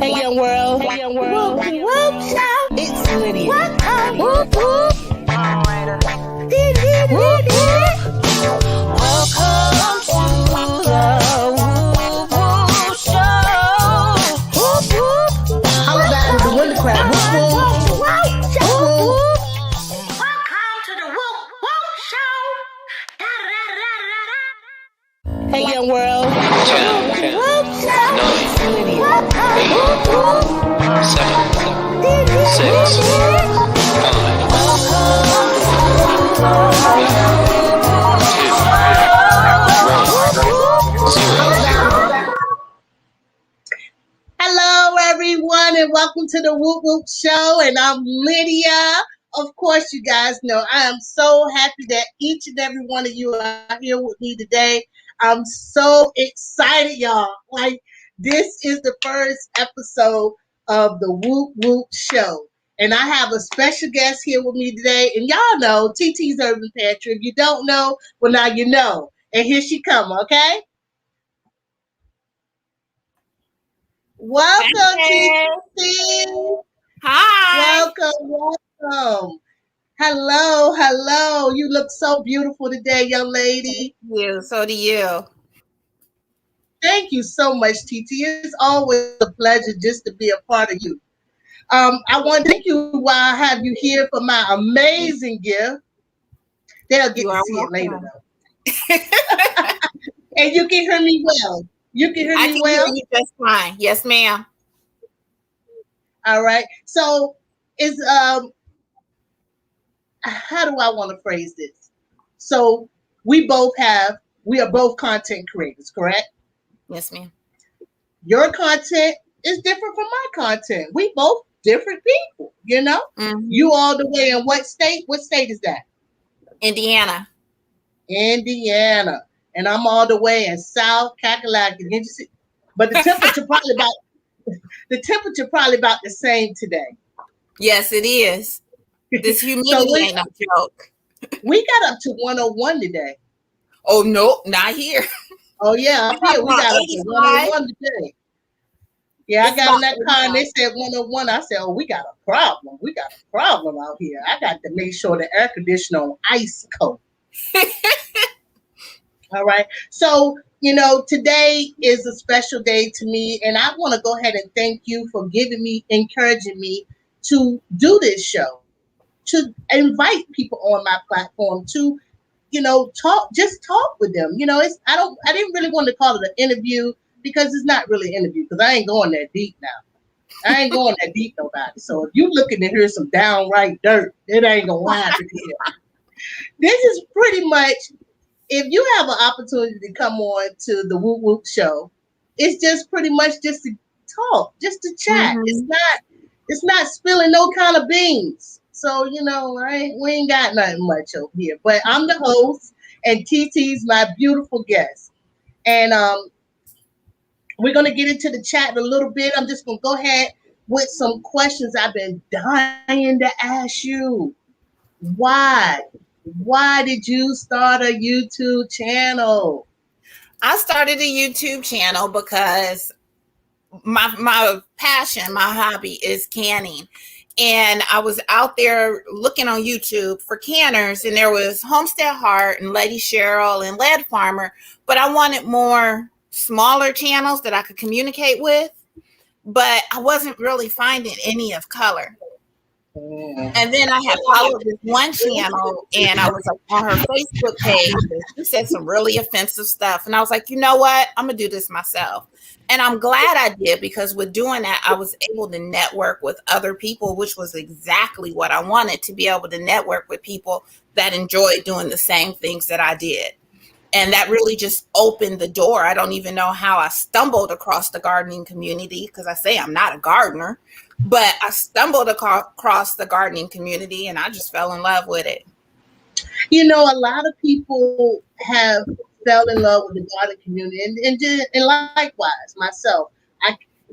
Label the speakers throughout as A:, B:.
A: Hey, Youngworld. Hey, Youngworld. Woop Woop show. It's Lydia. Woop Woop. TeeTee. Woop Woop. Welcome to the Woop Woop show. Woop Woop. How about with the winter crab? Woop Woop. Woop Woop. Welcome to the Woop Woop show. Hey, Youngworld.
B: 10, 9, 8, 7, 6, 5, 4, 3, 2, 1, 0.
A: Hello, everyone, and welcome to the Woop Woop show. And I'm Lydia. Of course, you guys know I am so happy that each and every one of you are here with me today. I'm so excited, y'all. Like, this is the first episode of the Woop Woop show. And I have a special guest here with me today. And y'all know TeeTee's Urban Pantry. If you don't know, well, now you know. And here she come, okay? Welcome, TeeTee.
C: Hi.
A: Welcome. Hello. You look so beautiful today, young lady.
C: Thank you. So do you.
A: Thank you so much, TeeTee. It's always a pleasure just to be a part of you. I want to thank you while I have you here for my amazing gift. They'll get to see it later, though. And you can hear me well. You can hear me well?
C: I can hear you just fine. Yes, ma'am.
A: All right. So, how do I want to phrase this? So, we are both content creators, correct?
C: Yes, ma'am.
A: Your content is different from my content. We both different people, you know?
C: Mm-hmm.
A: You all the way in what state? What state is that?
C: Indiana.
A: And I'm all the way in South Kakalaki. But the temperature probably about the same today.
C: Yes, it is. This humidity ain't no joke.
A: We got up to 101 today.
C: Oh no, not here.
A: Oh yeah, up here we got up to 101 today. Yeah, I got in that car and they said 101. I said, oh, we got a problem. We got a problem out here. I got to make sure the air conditioner on ice cold. All right. So, today is a special day to me. And I want to go ahead and thank you for encouraging me to do this show, to invite people on my platform to, talk with them. I didn't really want to call it an interview because it's not really an interview because I ain't going that deep now. I ain't going that deep, nobody. So if you looking to hear some downright dirt, it ain't going to happen here. This is pretty much, if you have an opportunity to come on to the Woop Woop show, it's just pretty much just to talk, just to chat.
C: Mm-hmm.
A: It's not spilling no kind of beans. So, we ain't got nothing much over here. But I'm the host, and TeeTee's my beautiful guest. And we're going to get into the chat in a little bit. I'm just going to go ahead with some questions I've been dying to ask you. Why did you start a YouTube channel?
C: I started a YouTube channel because my passion, my hobby is canning. And I was out there looking on YouTube for canners, and there was Homestead Heart and Lady Cheryl and Lead Farmer, but I wanted more smaller channels that I could communicate with, but I wasn't really finding any of color. And then I had followed this one channel, and I was like on her Facebook page, and she said some really offensive stuff. And I was like, you know what? I'm going to do this myself. And I'm glad I did, because with doing that, I was able to network with other people, which was exactly what I wanted, to be able to network with people that enjoyed doing the same things that I did. And that really just opened the door. I don't even know how I stumbled across the gardening community, because I say I'm not a gardener, but I stumbled across the gardening community and I just fell in love with it.
A: A lot of people have fell in love with the gardening community, and likewise myself.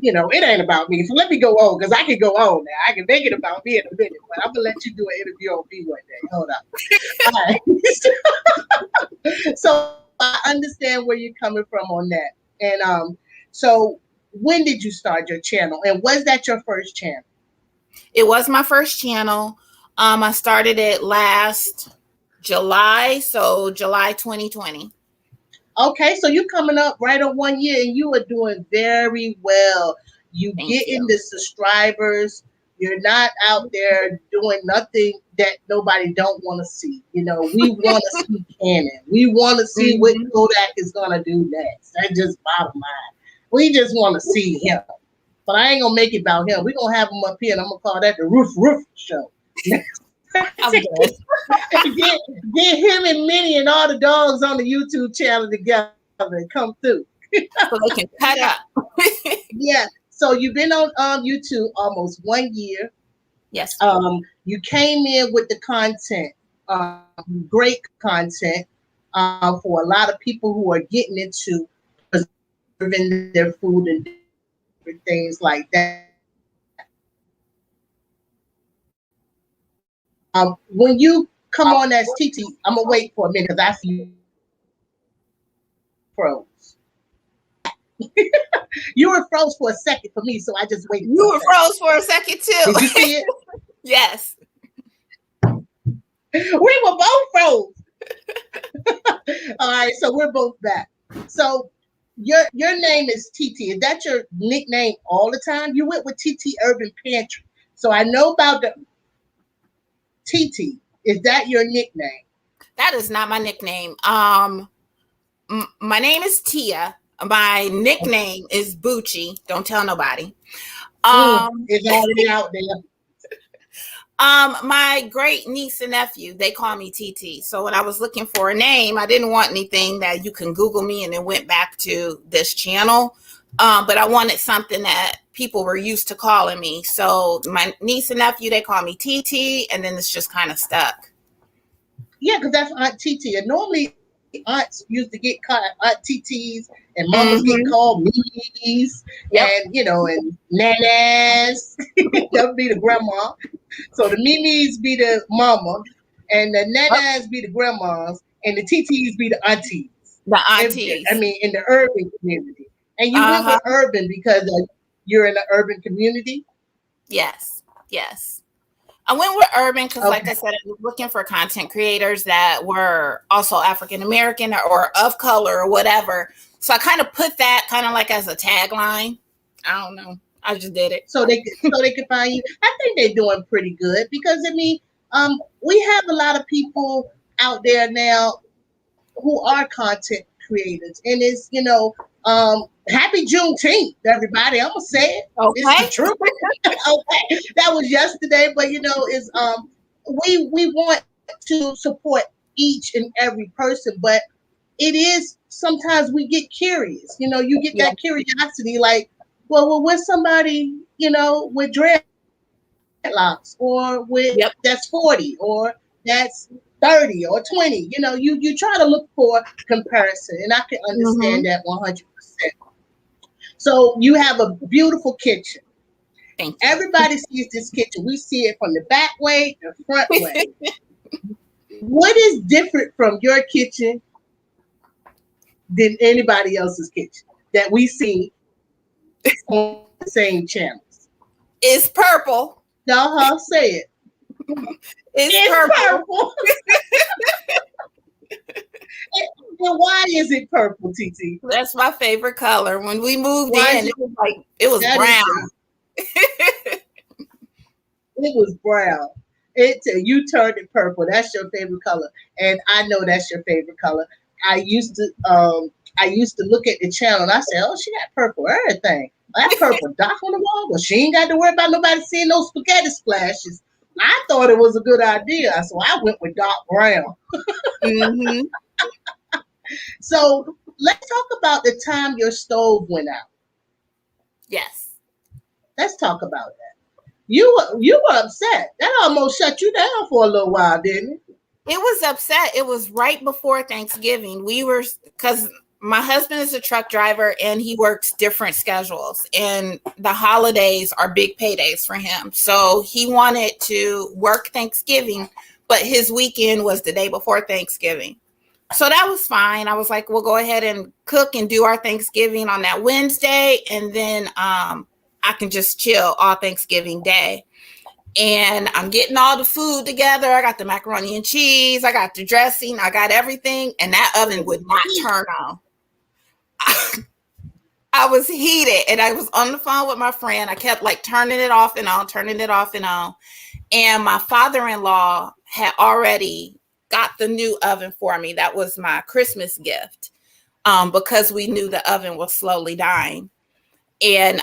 A: It ain't about me. So let me go on, because I can go on now. I can make it about me in a minute, but I'm gonna let you do an interview on me one day. Hold on. All right. So I understand where you're coming from on that, and so when did you start your channel, and was that your first channel?
C: It was my first channel. I started it last July, so July 2020.
A: Okay, so you coming up right on 1 year, and you are doing very well. You
C: Thank
A: getting
C: you.
A: the subscribers. You're not out there doing nothing that nobody don't want to see. You know, we want to see Canon. We want to see what
C: Mhm.
A: Kodak is gonna do next. That's just bottom line. We just want to see him. But I ain't gonna make it about him. We're gonna have him up here, and I'm gonna call that the Roof Show.
C: I'm good.
A: Get him and Minnie and all the dogs on the YouTube channel together and come through.
C: So they can cut up.
A: Yeah. So you've been on YouTube almost 1 year.
C: Yes.
A: You came in with the content, great content, for a lot of people who are getting into preserving their food and different things like that. When you come on as TeeTee, I'm gonna wait for a minute because I see you froze. You were froze for a second for me, so I just waited.
C: You were froze for a second too.
A: Did you see it?
C: Yes.
A: We were both froze. All right, so we're both back. So your name is TeeTee. Is that your nickname all the time? You went with TeeTee Urban Pantry. So I know about the TeeTee. Is that your nickname?
C: That is not my nickname. My name is Tia. My nickname is Bucci. Don't tell nobody.
A: It's already out there.
C: My great niece and nephew, they call me TeeTee. So when I was looking for a name, I didn't want anything that you can Google me and then went back to this channel. But I wanted something that people were used to calling me. So my niece and nephew, they call me TeeTee, and then it's just kind of stuck.
A: Yeah, because that's Aunt TeeTee. And normally aunts used to get called Aunt TeeTees, and mamas get called Mimis, and and nanas. That would be the grandma. So the Mimis be the mama, and the nanas be the grandmas, and the TeeTees be the aunties.
C: The aunties.
A: In the urban community. And you went with urban because you're in the urban community?
C: Yes. I went with urban because, like I said, I was looking for content creators that were also African American or of color or whatever. So I kind of put that kind of like as a tagline. I don't know. I just did it.
A: So they could find you. I think they're doing pretty good because we have a lot of people out there now who are content creators, and it's happy Juneteenth, everybody. I'm gonna say it.
C: Okay.
A: It's the truth. Okay, that was yesterday, but is we want to support each and every person, but it is sometimes we get curious. You get that curiosity, like, well, where's somebody with dreadlocks or with that's 40 or that's 30 or 20. You try to look for comparison, and I can understand that 100%. So you have a beautiful kitchen.
C: Thank you.
A: Everybody sees this kitchen. We see it from the back way, the front way. What is different from your kitchen than anybody else's kitchen that we see on the same channels?
C: It's purple.
A: Say it. It's purple. And why is it purple, TeeTee?
C: That's my favorite color. When we moved in, it was brown.
A: It was brown. You turned it purple. That's your favorite color, and I know that's your favorite color. I used to look at the channel and I said, "Oh, she got purple everything. That purple dot on the wall, but she ain't got to worry about nobody seeing those spaghetti splashes." I thought it was a good idea, so I went with dark brown. So let's talk about the time your stove went out.
C: Yes.
A: Let's talk about that. You were upset. That almost shut you down for a little while, didn't it?
C: It was upset. It was right before Thanksgiving. Because my husband is a truck driver and he works different schedules, and the holidays are big paydays for him. So he wanted to work Thanksgiving, but his weekend was the day before Thanksgiving. So that was fine. I was like, we'll go ahead and cook and do our Thanksgiving on that Wednesday, and then I can just chill all Thanksgiving Day. And I'm getting all the food together. I got the macaroni and cheese, I got the dressing, I got everything, and that oven would not turn on. I was heated, and I was on the phone with my friend. I kept like turning it off and on, turning it off and on. And my father-in-law had already got the new oven for me. That was my Christmas gift, because we knew the oven was slowly dying. And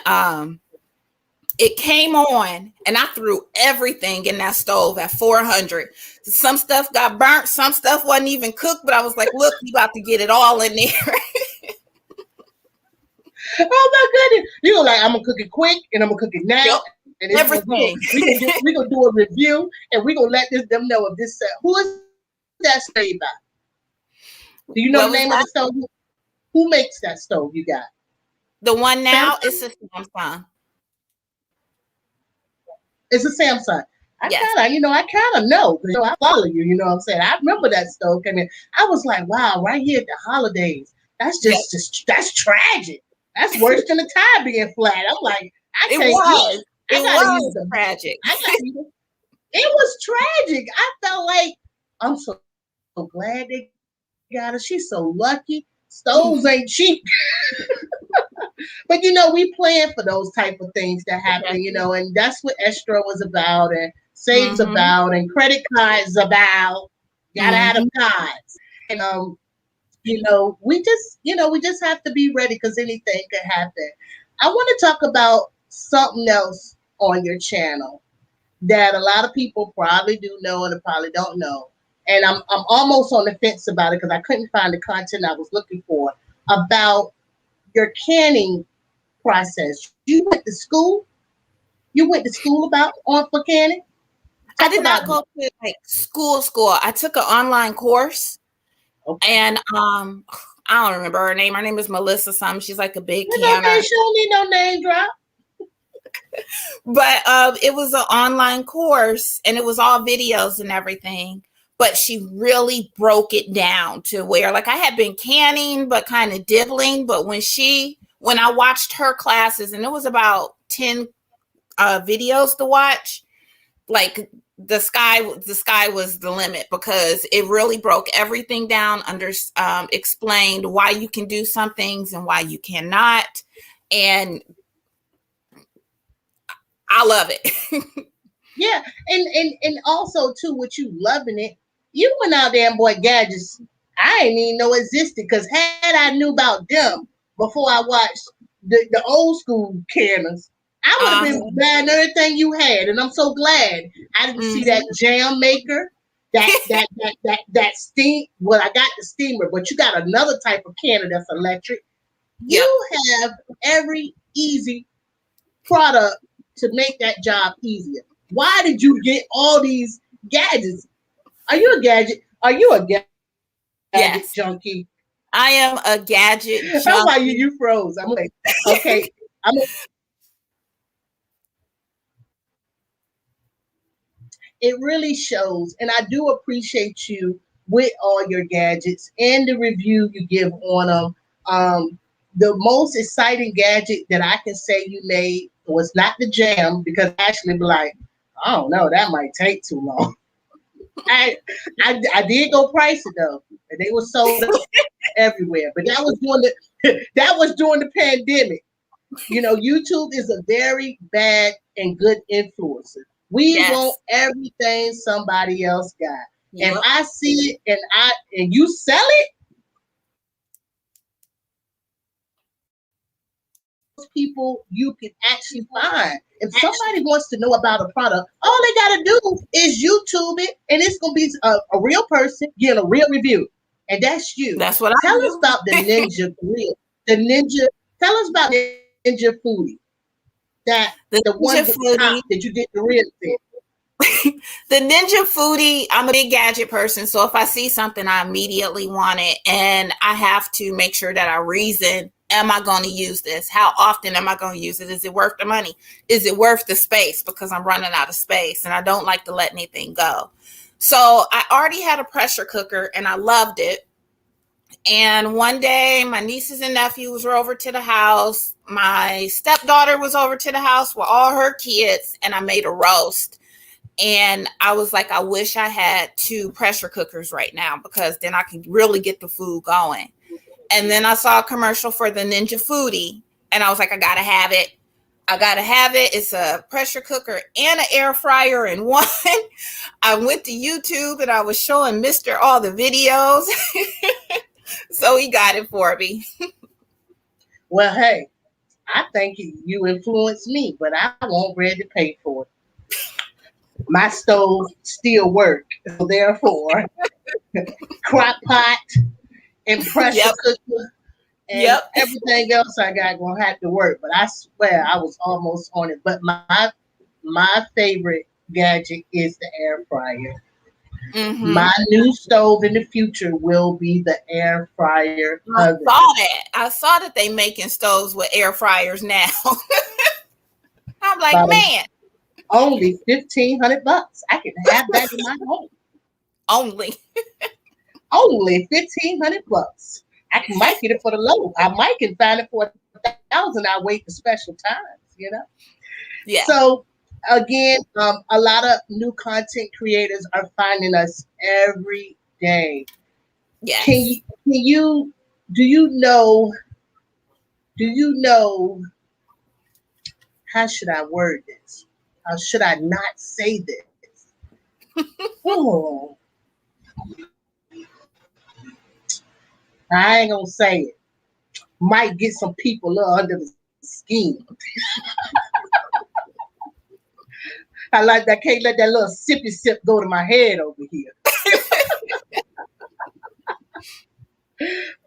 C: it came on, and I threw everything in that stove at 400. Some stuff got burnt, some stuff wasn't even cooked, but I was like, look, we about to get it all in there.
A: Oh my goodness! You know, like I'm gonna cook it quick, and I'm gonna cook it now,
C: Yep.
A: and
C: Everything.
A: we gonna do a review, and we gonna let them know of this. Who is that stove by? Do you know
C: What
A: the
C: was
A: name of
C: that?
A: the stove? Who makes that stove? You got
C: The one now
A: Samsung.
C: is a Samsung.
A: It's a Samsung.
C: Yes.
A: I kind of know because I follow you. You know what I'm saying? I remember that stove came in. I was like, wow, right here at the holidays. That's
C: Yep.
A: just that's tragic. That's worse than the tire being flat. I'm like, I
C: It
A: can't
C: was.
A: eat. I
C: It
A: gotta use
C: was
A: the.
C: tragic.
A: I gotta use. It was tragic. I felt like I'm so glad they got her. She's so lucky. Stoves ain't cheap. But we plan for those type of things to happen, and that's what Estro was about, and Saves
C: Mm-hmm.
A: about, and credit cards about. Gotta have
C: Mm-hmm.
A: the cards, and we just have to be ready because anything could happen. I want to talk about something else on your channel that a lot of people probably do know and probably don't know, and I'm almost on the fence about it because I couldn't find the content I was looking for about your canning process. You went to school. You went to school about on for canning.
C: I
A: Talk
C: did not
A: about
C: go to like school. I took an online course,
A: okay.
C: and I don't remember her name. Her name is Melissa something. She's like a big
A: It's okay.
C: canner.
A: She don't need no name drop.
C: But it was an online course, and it was all videos and everything. But she really broke it down to where, like, I had been canning, but kind of dibbling. But when I watched her classes, and it was about 10 videos to watch, like the sky was the limit because it really broke everything down, explained why you can do some things and why you cannot. And I love it.
A: Yeah, and also too, with you loving it, you went out there and bought gadgets I didn't even know existed. Because had I knew about them before I watched the old school canners, I would have been
C: Uh-huh.
A: buying everything you had. And I'm so glad I didn't see that
C: Mhm.
A: jam maker, that steam. Well, I got the steamer, but you got another type of canner that's electric.
C: Yep.
A: You have every easy product to make that job easier. Why did you get all these gadgets? Are you a gadget? Are you a gadget
C: Yes.
A: junkie?
C: I am a gadget
A: How about you?
C: junkie.
A: You froze. I'm like, okay. I'm. It really shows, and I do appreciate you with all your gadgets and the review you give on them. The most exciting gadget that I can say you made was not the jam because I actually be like, I don't know, that might take too long. I did go price it though, and they were sold out everywhere. But that was during the that was during the pandemic. YouTube is a very bad and good influencer. We want
C: Yes.
A: everything somebody else got. If
C: Yep.
A: I see it and you sell it, people you can actually find. If somebody wants to know about a product, all they got to do is YouTube it, and it's going to be a real person getting a real review. And that's you.
C: That's what I
A: Tell us
C: do.
A: about the Ninja Grill. The Ninja, tell us about Ninja Foodie. That
C: The
A: the
C: Ninja
A: one with the top
C: Foodie.
A: that you did the real thing.
C: The Ninja Foodie, I'm a big gadget person. So if I see something, I immediately want it. And I have to make sure that I reason, am I going to use this? How often am I going to use it? Is it worth the money? Is it worth the space? Because I'm running out of space and I don't like to let anything go. So I already had a pressure cooker and I loved it. And one day, my nieces and nephews were over to the house. My stepdaughter was over to the house with all her kids, and I made a roast. And I was like, I wish I had 2 pressure cookers right now, because then I could really get the food going. And then I saw a commercial for the Ninja Foodie, and I was like, I gotta have it. I gotta have it. It's a pressure cooker and an air fryer in one. I went to YouTube and I was showing Mister all the videos. So he got it for me.
A: Well, hey, I think you influenced me, but I won't ready to pay for it. My stove still work, so therefore, crock pot and pressure
C: Yep.
A: cooker and
C: Yep.
A: everything else I got gonna have to work. But I swear I was almost on it. But my favorite gadget is the air fryer.
C: Mm-hmm.
A: My new stove in the future will be the air fryer
C: I
A: oven.
C: saw that. I saw that they making stoves with air fryers now. I'm like,
A: About
C: man,
A: only $1,500. I can have that in my home.
C: only.
A: Only $1,500. Might get it for the low. I might can find it for 1,000. I wait for special times.
C: Yeah.
A: So again, a lot of new content creators are finding us every day. Can
C: Yes.
A: you can you do you know how should I word this? How should I not say this? Oh, I ain't gonna say it. Might get some people a little under the skin. I like that. Can't let that little sippy sip go to my head over here.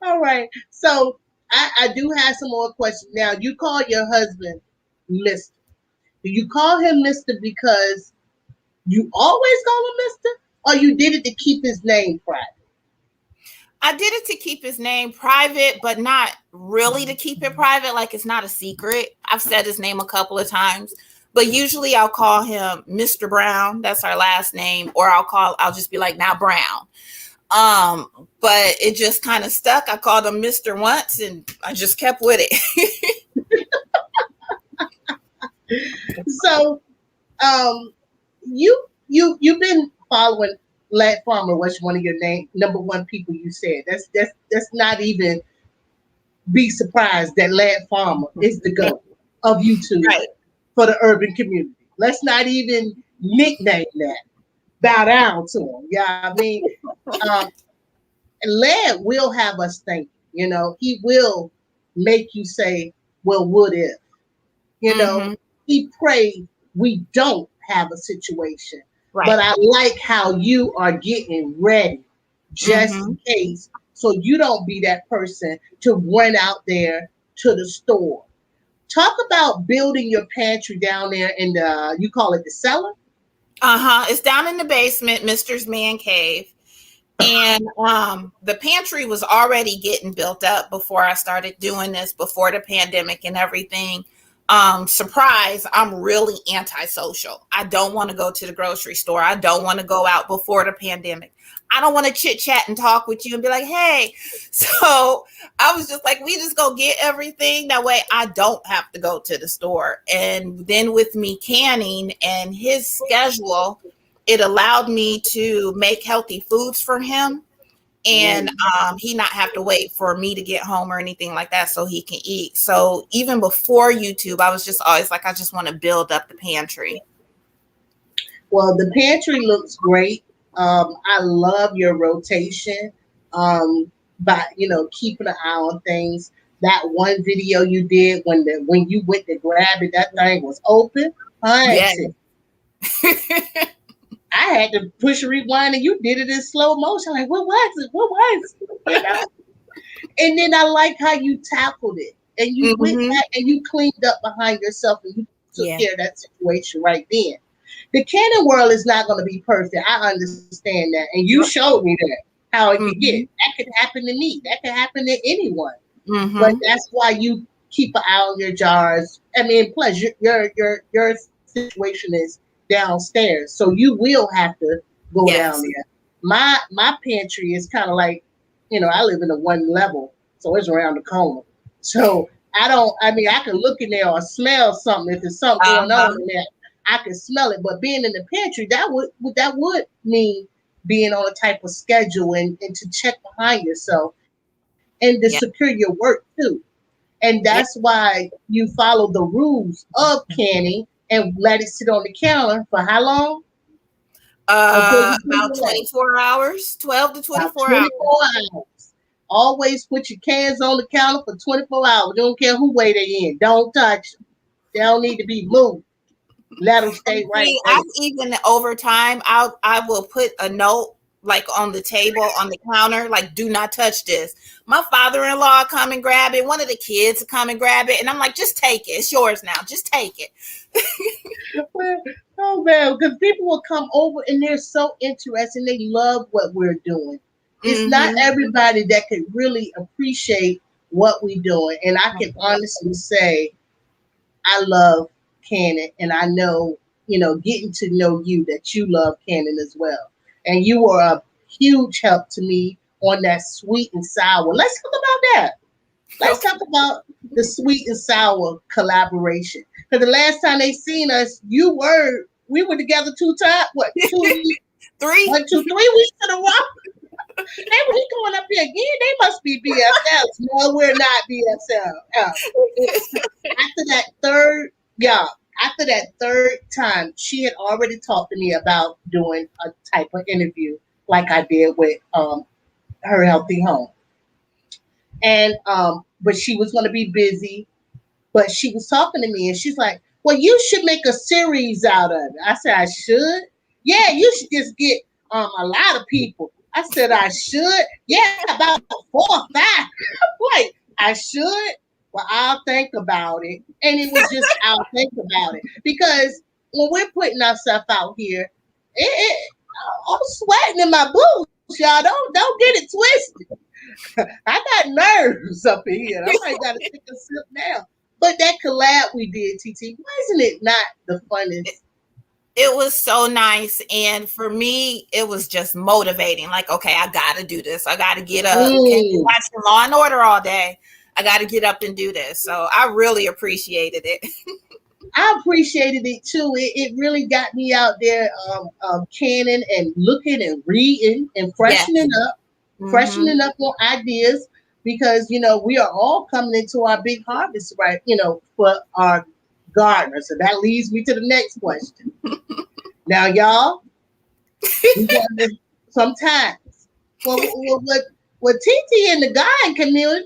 A: All right. So I do have some more questions. Now, you call your husband Mr. Do you call him Mr. because you always call him Mr. or you did it to keep his name private?
C: I did it to keep his name private, but not really to keep it private. Like, it's not a secret. I've said his name a couple of times, but usually I'll call him Mr. Brown. That's our last name. Or I'll just be like, now Brown. But it just kind of stuck. I called him Mr. once and I just kept with it.
A: So you've been following Lad Farmer, was one of your number one people you said. That's not even be surprised that Lad Farmer is the GOAT of YouTube
C: Right.
A: for the urban community. Let's not even nickname that. Bow down to him. Yeah, I mean, um, Lad will have us thinking. He will make you say, "Well, what if?" You know,
C: Mm-hmm.
A: he prayed we don't have a situation.
C: Right.
A: But I like how you are getting ready just
C: Mm-hmm.
A: in case, so you don't be that person to run out there to the store. Talk about building your pantry down there in the, you call it the cellar?
C: Uh-huh. It's down in the basement, Mister's Man Cave. And the pantry was already getting built up before I started doing this, before the pandemic and everything. Surprise, I'm really antisocial. I don't want to go to the grocery store. I don't want to go out before the pandemic. I don't want to chit chat and talk with you and be like, hey. So I was just like, we just go get everything. That way I don't have to go to the store. And then with me canning and his schedule, it allowed me to make healthy foods for him, and he not have to wait for me to get home or anything like that so he can eat. So even before YouTube, I was just always like, I just want to build up the pantry.
A: Well, the pantry looks great. I love your rotation. By keeping an eye on things. That one video you did when you went to grab it, that thing was open.
C: Yeah.
A: Auntie, I had to push rewind, and you did it in slow motion. Like, what was it? What was it? And then I like how you tackled it, and you went
C: Mm-hmm.
A: back and you cleaned up behind yourself, and you took
C: Yeah.
A: care of that situation right then. The canning world is not going to be perfect. I understand that, and you showed me that how it could get.
C: Mm-hmm.
A: That could happen to me. That could happen to anyone. But
C: Mm-hmm.
A: that's why you keep an eye on your jars. I mean, plus your situation is downstairs, so you will have to go down
C: Yes.
A: there. My pantry is kind of like I live in a one level, so it's around the corner. So I don't. I mean, I can look in there or smell something if there's something going
C: Uh-huh.
A: on in there. I can smell it. But being in the pantry, that would mean being on a type of schedule and to check behind yourself and to secure
C: Yeah.
A: your work too. And that's
C: Yeah.
A: why you follow the rules of canning and let it sit on the counter for how long until you put
C: About
A: it away?
C: 24 hours, 12 to
A: About
C: 24 hours.
A: 24 hours. Always put your cans on the counter for 24 hours. Don't care who way they in. Don't touch them. They don't need to be moved. Let them stay
C: And
A: right
C: see,
A: there.
C: I've even over time, I will put a note like on the table, on the counter, like do not touch this. My father-in-law come and grab it. One of the kids come and grab it, and I'm like, just take it. It's yours now. Just take it.
A: Oh man, because people will come over and they're so interested. They love what we're doing. It's not
C: Mm-hmm.
A: everybody that can really appreciate what we're doing. And I can honestly say I love Canon, and I know, getting to know you that you love Canon as well. And you were a huge help to me on that sweet and sour. Let's talk about that. Let's
C: Okay.
A: talk about the sweet and sour collaboration. Because the last time they seen us, we were together 2 times. What,
C: Three.
A: 1, 2, 3 weeks in a row? They were going up here again. They must be BFFs. No, we're not BFFs. After that third, yeah, after that third time, she had already talked to me about doing a type of interview like I did with her healthy home. And but she was gonna be busy, but she was talking to me and she's like, well, you should make a series out of it. I said, I should? Yeah, you should just get a lot of people. I said, I should? Yeah, about 4 or 5. Like, I should? Well, I'll think about it. And it was just, I'll think about it. Because when we're putting ourselves out here, I'm sweating in my boots, y'all. Don't get it twisted. I got nerves up in here. I might gotta take a sip now. But that collab we did, TT, wasn't it not the funnest?
C: It was so nice, and for me it was just motivating, like, okay, I gotta do this. I gotta get up. Can't be
A: Mm,
C: watching Law and Order all day. I gotta get up and do this. So I really appreciated it.
A: I appreciated it too. It really got me out there canning and looking and reading and
C: Yes. Mm-hmm.
A: freshening up on ideas because, we are all coming into our big harvest, right? For our gardeners. So that leads me to the next question. Now, y'all, we got sometimes. Well, TT in the garden community,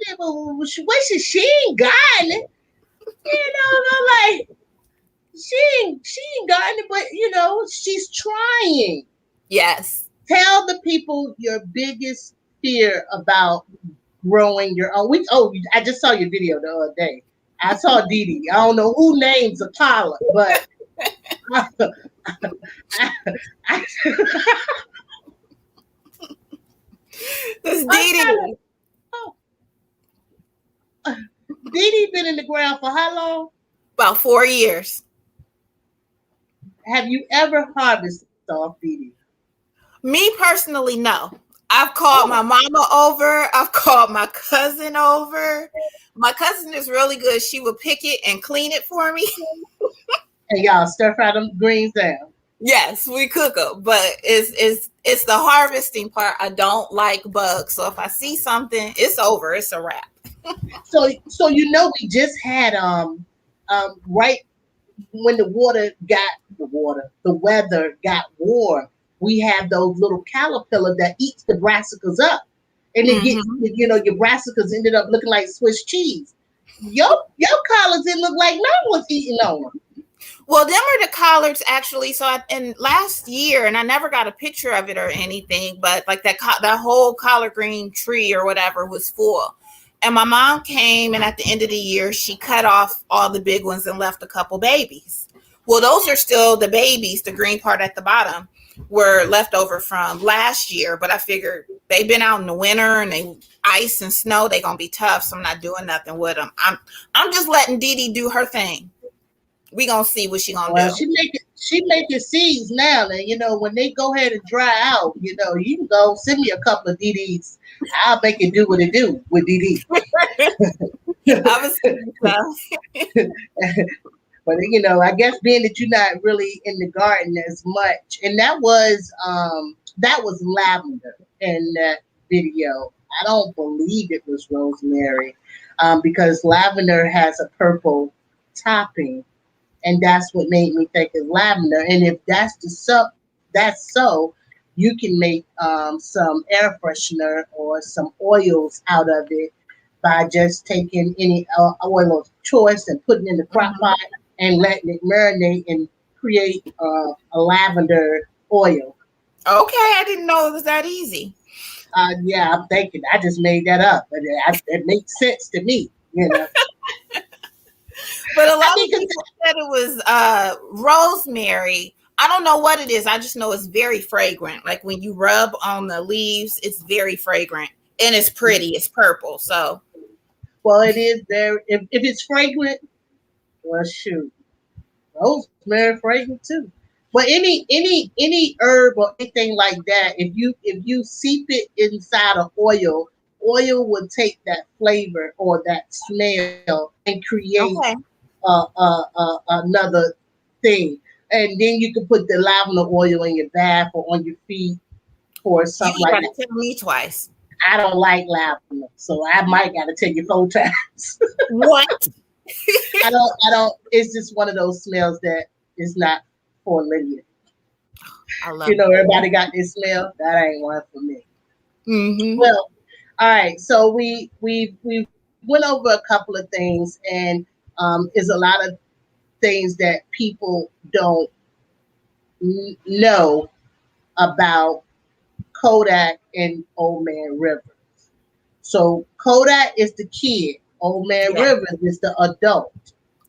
A: she ain't gardening. I'm like, she ain't gardening, but she's trying.
C: Yes.
A: Tell the people your biggest fear about growing your own. I just saw your video the other day. I saw Dee Dee. I don't know who names a collar, but I, I,
C: This
A: I'm trying to.
C: Didi.
A: Oh, Dee Dee been in the ground for how long?
C: About 4 years.
A: Have you ever harvested off Dee Dee?
C: Me personally, no. I've called my
A: Oh,
C: mama over. I've called my cousin over. My cousin is really good. She would pick it and clean it for me.
A: and y'all stir fry them greens down.
C: Yes, we cook them, but it's the harvesting part. I don't like bugs, so if I see something, it's over. It's a wrap.
A: So we just had right when the weather got warm, we have those little caterpillar that eats the brassicas up, and it gets
C: Mm-hmm.
A: your brassicas ended up looking like Swiss cheese. Your collards didn't look like no one was eating on them.
C: Well, them are the collards actually. So, in last year, and I never got a picture of it or anything, but like that whole collard green tree or whatever was full. And my mom came, and at the end of the year, she cut off all the big ones and left a couple babies. Well, those are still the babies. The green part at the bottom were left over from last year, but I figured they've been out in the winter and they ice and snow. They gonna be tough, so I'm not doing nothing with them. I'm just letting Dee Dee do her thing. We gonna see what she gonna
A: Well,
C: do.
A: she making seeds now, and when they go ahead and dry out, you can go send me a couple of DDs I'll make it do what it do with DD.
C: I was thinking so.
A: But I guess being that you're not really in the garden as much, and that was lavender in that video. I don't believe it was rosemary, because lavender has a purple topping, and that's what made me think of lavender. And if that's so, you can make some air freshener or some oils out of it by just taking any oil of choice and putting it in the crock
C: Mhm.
A: pot and letting it marinate and create a lavender oil.
C: Okay, I didn't know it was that easy.
A: Yeah, I'm thinking I just made that up, but it makes sense to me.
C: But a
A: I
C: lot
A: mean,
C: of people said it was rosemary. I don't know what it is. I just know it's very fragrant. Like when you rub on the leaves, it's very fragrant and it's pretty. It's purple. So,
A: well, it is there. If it's fragrant, well, shoot, rosemary fragrant too. But any herb or anything like that, if you seep it inside of oil will take that flavor or that smell and create
C: okay.
A: another thing. And then you can put the lavender oil in your bath or on your feet or
C: You
A: something
C: ain't
A: like
C: got to
A: that.
C: tell me twice.
A: I don't like lavender, so I might got to take it 4 times.
C: What?
A: I don't. It's just one of those smells that is not for Lydia.
C: I love it.
A: Everybody got this smell. That ain't one for me.
C: Mm-hmm.
A: Well, all right. So we went over a couple of things, and is a lot of things that people don't know about Kodak and Old Man River. So Kodak is the kid. Old Man
C: Yes.
A: River is the adult.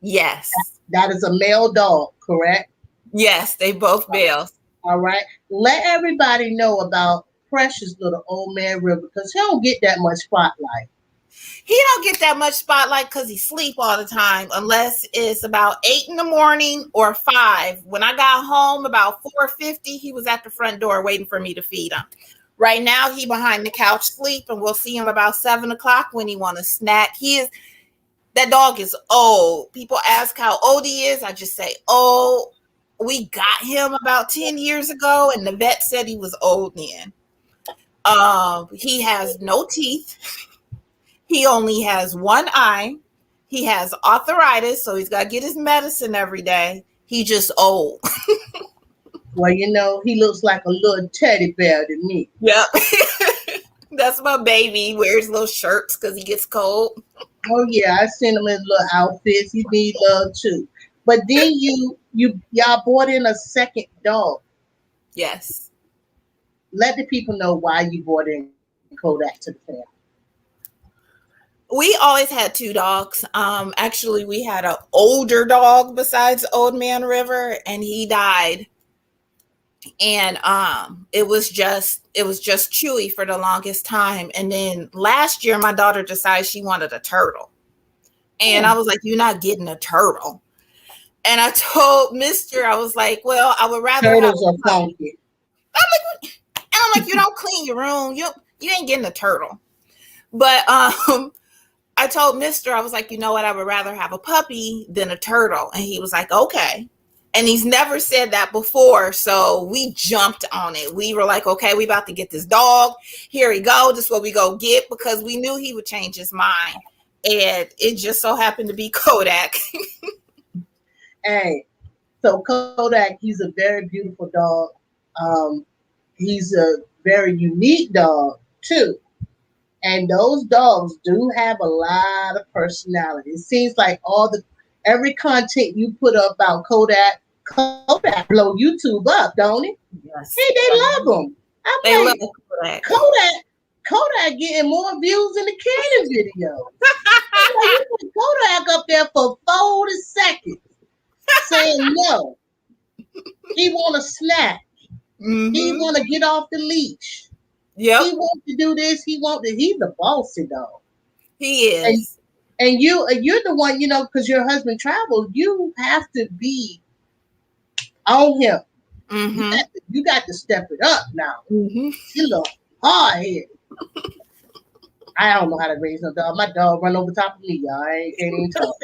C: Yes.
A: That is a male dog, correct?
C: Yes. They both bells.
A: All right. Let everybody know about precious little Old Man River because he don't get that much spotlight.
C: He don't get that much spotlight because he sleep all the time unless it's about 8 in the morning or 5. When I got home about 4:50, he was at the front door waiting for me to feed him. Right now he behind the couch sleep, and we'll see him about 7 o'clock when he want a snack. That dog is old. People ask how old he is. I just say old. We got him about 10 years ago, and the vet said he was old then. He has no teeth. He only has one eye. He has arthritis, so he's got to get his medicine every day. He just old.
A: Well, he looks like a little teddy bear to me.
C: Yep. That's my baby. He wears little shirts because he gets cold.
A: Oh yeah, I seen him in little outfits. He need love too. But then y'all brought in a second dog.
C: Yes.
A: Let the people know why you brought in Kodak to the family.
C: We always had 2 dogs. Actually, we had an older dog besides Old Man River, and he died. And it was just Chewy for the longest time. And then last year, my daughter decided she wanted a turtle, and I
A: Hmm.
C: was like, "You're not getting a turtle." And I told Mister, I was like, "Well, I would rather have
A: Turtles
C: a
A: are
C: puppy."
A: funky.
C: And I'm like, "You don't clean your room. You ain't getting a turtle." But I told Mister, I was like, "You know what? I would rather have a puppy than a turtle." And he was like, "Okay." And he's never said that before. So we jumped on it. We were like, "Okay, we about to get this dog. Here we go. This is what we go get," because we knew he would change his mind. And it just so happened to be Kodak.
A: Hey, so Kodak, he's a very beautiful dog. Um, he's a very unique dog too. And those dogs do have a lot of personality. It seems like every content you put up about Kodak blow YouTube up, don't it? Hey,
C: Yes.
A: they love him.
C: They
A: I'm
C: love
A: like,
C: Kodak.
A: Kodak getting more views than the Cannon video. I'm like, you put Kodak up there for 40 seconds saying no. He want a snack. He
C: Mm-hmm.
A: want to get off the leash. He
C: Yep,
A: want to do this. He's a bossy dog.
C: he
A: And
C: is.
A: and you're the one, because your husband travels. You have to be on him. You
C: Mm-hmm.
A: got to, you got to step it up now.
C: Mm-hmm.
A: You look hard headed. I don't know how to raise no dog. My dog run over top of me, y'all. I ain't, can't even talk.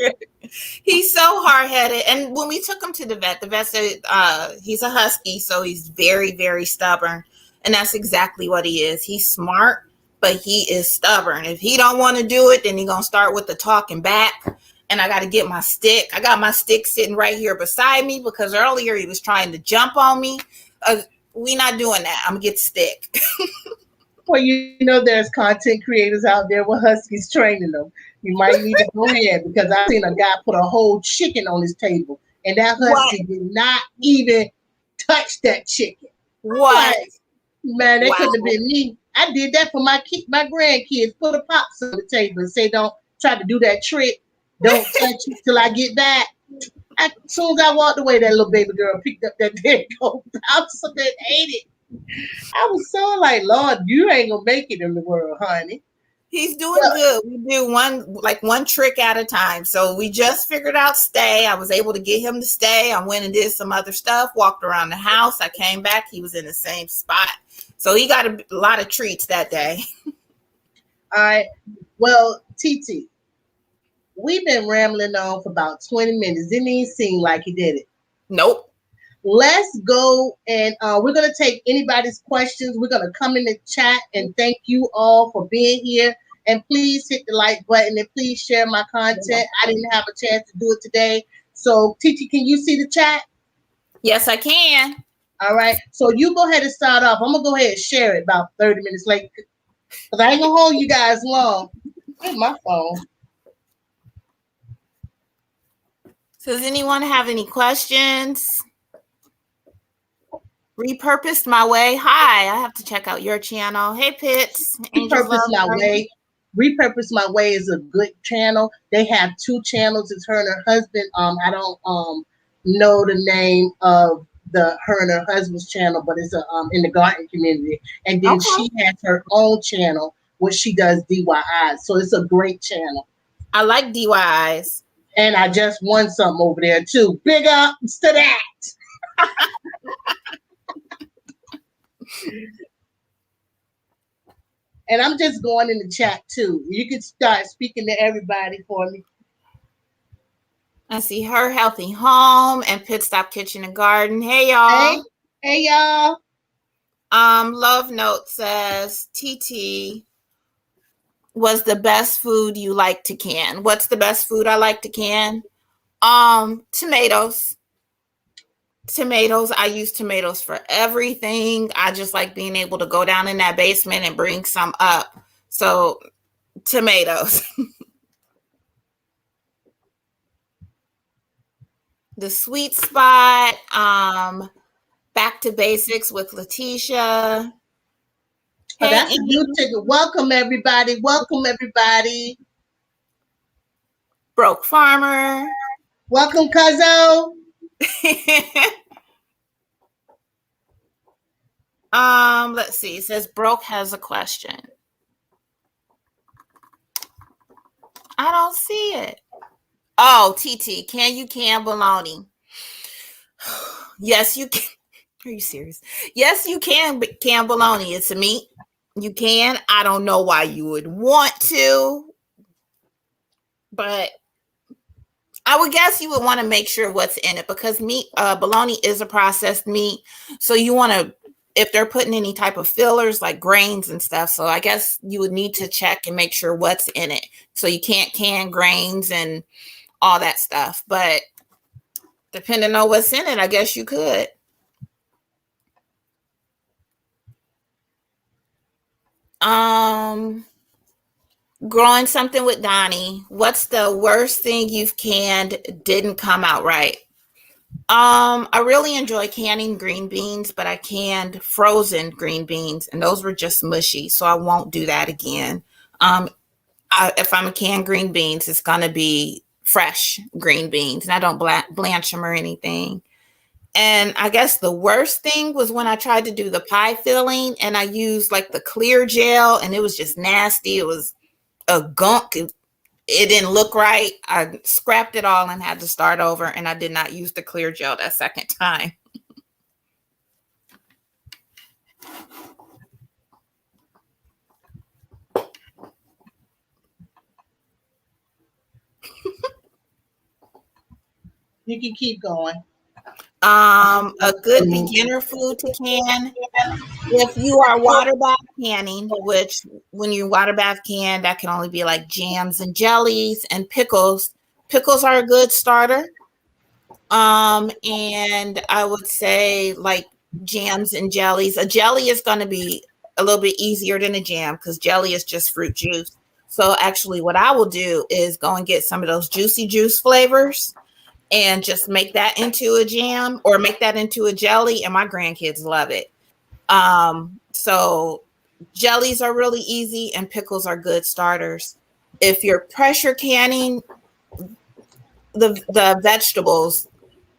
C: He's so hard headed. And when we took him to the vet said he's a husky, so he's very, very stubborn. And that's exactly what he is. He's smart, but he is stubborn. If he don't want to do it, then he's gonna start with the talking back. And I got to get my stick. I got my stick sitting right here beside me because earlier he was trying to jump on me. We not doing that. I'm gonna get the stick.
A: Well, there's content creators out there with huskies training them. You might need to go ahead because I seen a guy put a whole chicken on his table, and that
C: What?
A: husky did not even touch that chicken.
C: What?
A: Like, man, that
C: Wow.
A: couldn't have been me. I did that for my grandkids. Put a pops on the table and say, "Don't try to do that trick. Don't touch it till I get back." As soon as I walked away, that little baby girl picked up that big gold pops and ate it. I was so like, Lord, you ain't gonna make it in the world, honey.
C: He's doing good. We do one trick at a time. So we just figured out stay. I was able to get him to stay. I went and did some other stuff, walked around the house. I came back. He was in the same spot. So he got a lot of treats that day.
A: All right. Well, TeeTee, we've been rambling on for about 20 minutes. Didn't even seem like he did it.
C: Nope.
A: Let's go and we're going to take anybody's questions. We're going to come in the chat and thank you all for being here. And please hit the like button and please share my content. I didn't have a chance to do it today. So, TeeTee, can you see the chat?
C: Yes, I can.
A: All right. So you go ahead and start off. I'm going to go ahead and share it about 30 minutes late because I ain't going to hold you guys long. Where's my phone?
C: So does anyone have any questions? Repurposed My Way. Hi, I have to check out your channel. Hey, Pitts.
A: Repurpose My Way. Repurpose My Way is a good channel. They have 2 channels. It's her and her husband. I don't know the name of her and her husband's channel, but it's in the garden community. And then she has her own channel where she does DIYs. So it's a great channel.
C: I like DIYs.
A: And I just won something over there too. Big ups to that. And I'm just going in the chat too. You can start speaking to everybody for me.
C: I see Her Healthy Home and Pit Stop Kitchen and Garden. Hey y'all.
A: Hey y'all.
C: Love Note says TeeTee was the best food you like to can. What's the best food I like to can? Tomatoes. Tomatoes. I use tomatoes for everything. I just like being able to go down in that basement and bring some up. So tomatoes. The Sweet Spot. Back to Basics with Letitia.
A: Oh, that's a new ticket. Welcome everybody. Welcome everybody.
C: Broke Farmer.
A: Welcome, Cuzzo.
C: Let's see. It says Broke has a question. I don't see it. Oh, TeeTee, can you can bologna? Yes, you can. Are you serious? Yes, you can bologna. It's a meat. You can. I don't know why you would want to, but I would guess you would want to make sure what's in it because meat, bologna is a processed meat. So you want to, if they're putting any type of fillers like grains and stuff. So I guess you would need to check and make sure what's in it. So you can't can grains and all that stuff. But depending on what's in it, I guess you could. Growing something with Donnie. What's the worst thing you've canned didn't come out right? I really enjoy canning green beans, but I canned frozen green beans, and those were just mushy, so I won't do that again. If I'm a canned green beans, it's gonna be fresh green beans, and I don't blanch them or anything. And I guess the worst thing was when I tried to do the pie filling, and I used like the clear gel, and it was just nasty. It was a gunk. It didn't look right. I scrapped it all and had to start over, and I did not use the clear gel that second time.
A: You can keep going.
C: A good beginner food to can. If you are water bath canning, which when you water bath can, that can only be like jams and jellies and pickles. Pickles are a good starter. And I would say like jams and jellies. A jelly is going to be a little bit easier than a jam because jelly is just fruit juice. So actually, what I will do is go and get some of those juicy juice flavors and just make that into a jam or make that into a jelly, and my grandkids love it. So jellies are really easy and pickles are good starters. If you're pressure canning the vegetables,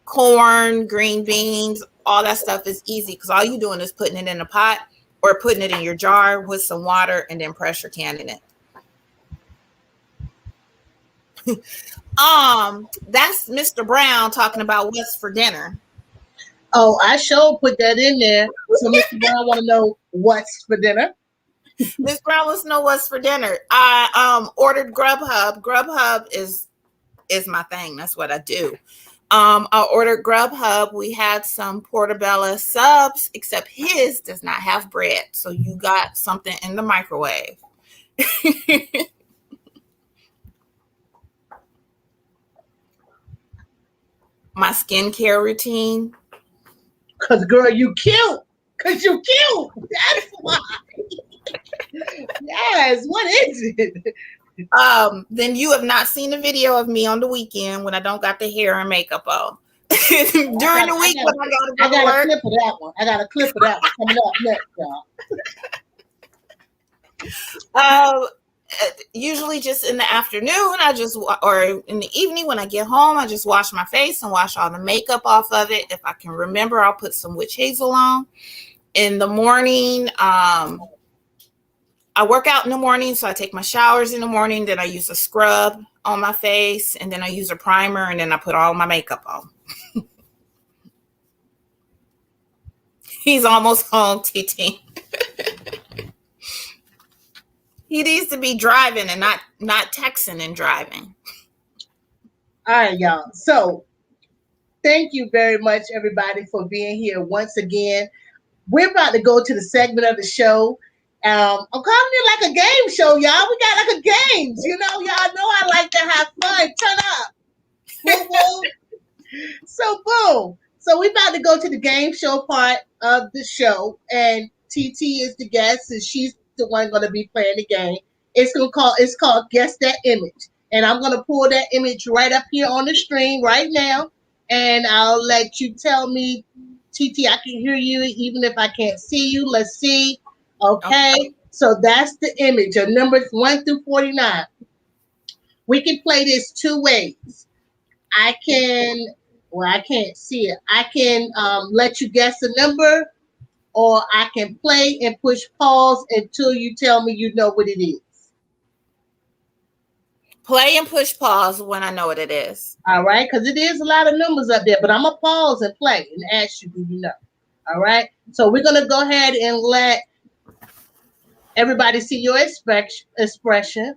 C: corn, green beans, all that stuff is easy because all you're doing is putting it in a pot or putting it in your jar with some water and then pressure canning it. That's Mr. Brown talking about what's for dinner.
A: Oh, I sure put that in there. So Mr. Brown want to know what's for dinner.
C: Miss Brown wants to know what's for dinner. I ordered Grubhub. Grubhub is my thing. That's what I do. I ordered Grubhub. We had some portobello subs, except his does not have bread. So you got something in the microwave. My skincare routine.
A: Cause girl, you cute. Cause you cute. That's why. Yes. What is it?
C: Then you have not seen a video of me on the weekend when I don't got the hair and makeup on. During the week when I gotta go to work.
A: A clip of that one. I got a clip of that one coming up next, y'all.
C: Usually just in the afternoon, or in the evening when I get home, I just wash my face and wash all the makeup off of it. If I can remember, I'll put some witch hazel on. In the morning, I work out in the morning, so I take my showers in the morning. Then I use a scrub on my face, and then I use a primer, and then I put all my makeup on. He's almost home, TeeTee. He needs to be driving and not texting and driving.
A: All right, y'all. So thank you very much, everybody, for being here once again. We're about to go to the segment of the show. I'm calling it like a game show, y'all. We got like a games. You know, y'all know I like to have fun. Turn up. Boom, boom. So, boom. So we're about to go to the game show part of the show. And TeeTee is the guest, and she's the one going to be playing the game. It's called Guess That Image. And I'm going to pull that image right up here on the screen right now. And I'll let you tell me, TeeTee, I can hear you even if I can't see you. Let's see. Okay. So that's the image of numbers 1 through 49. We can play this two ways. I can't see it. I can let you guess a number, or I can play and push pause until you tell me you know what it is.
C: Play and push pause when I know what it is.
A: All right, because it is a lot of numbers up there, but I'm going to pause and play and ask you, do you know? All right, so we're going to go ahead and let everybody see your expression.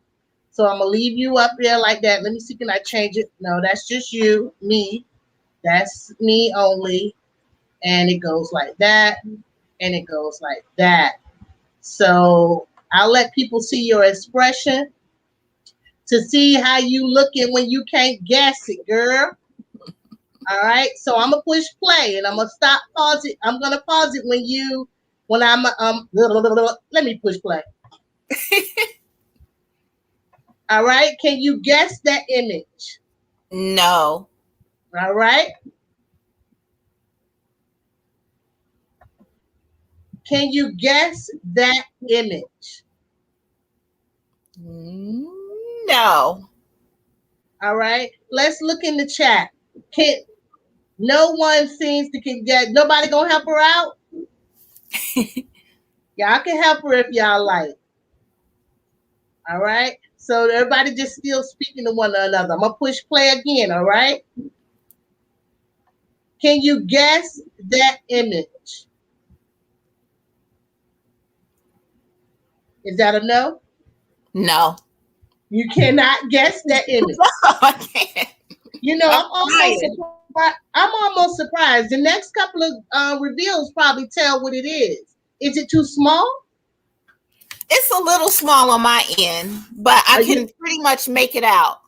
A: So I'm going to leave you up there like that. Let me see, can I change it? No, that's just you, me. That's me only. And it goes like that. And it goes like that. So I'll let people see your expression to see how you looking when you can't guess it, girl. All right. So I'm gonna push play and I'm gonna pause it. I'm gonna pause it when I'm let me push play. All right. Can you guess that image?
C: No.
A: All right. Can you guess that image?
C: No.
A: All right. Let's look in the chat. No one seems to get. Nobody gonna help her out? Y'all can help her if y'all like. All right. So everybody just still speaking to one another. I'm gonna push play again. All right. Can you guess that image? Is that a no?
C: No.
A: You cannot guess that image.
C: I can't.
A: You know, I'm almost surprised. But I'm almost surprised. The next couple of reveals probably tell what it is. Is it too small?
C: It's a little small on my end, but I
A: Are you
C: can pretty much make it out.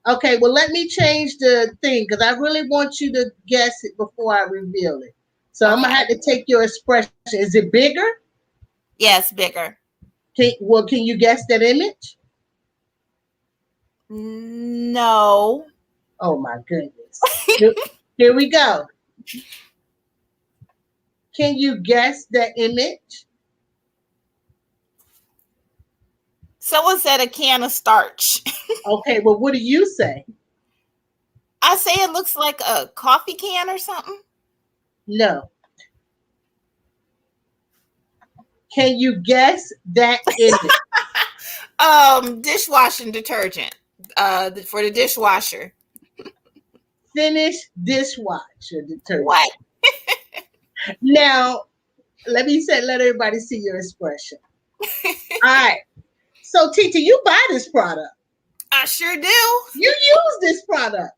A: okay? Well, let me change the thing because I really want you to guess it before I reveal it. So I'm gonna
C: Okay.
A: have to take your expression. Is it bigger?
C: Yes, bigger.
A: Can you guess that image?
C: No.
A: Oh my goodness. Here, here we go. Can you guess the image?
C: Someone said a can of starch.
A: Okay, well, what do you say?
C: I say it looks like a coffee can or something.
A: No. Can you guess that image?
C: Dishwashing detergent. For the dishwasher.
A: Finish dishwasher detergent.
C: What?
A: Now, let everybody see your expression. All right. So, Tita, you buy this product.
C: I sure do.
A: You use this product.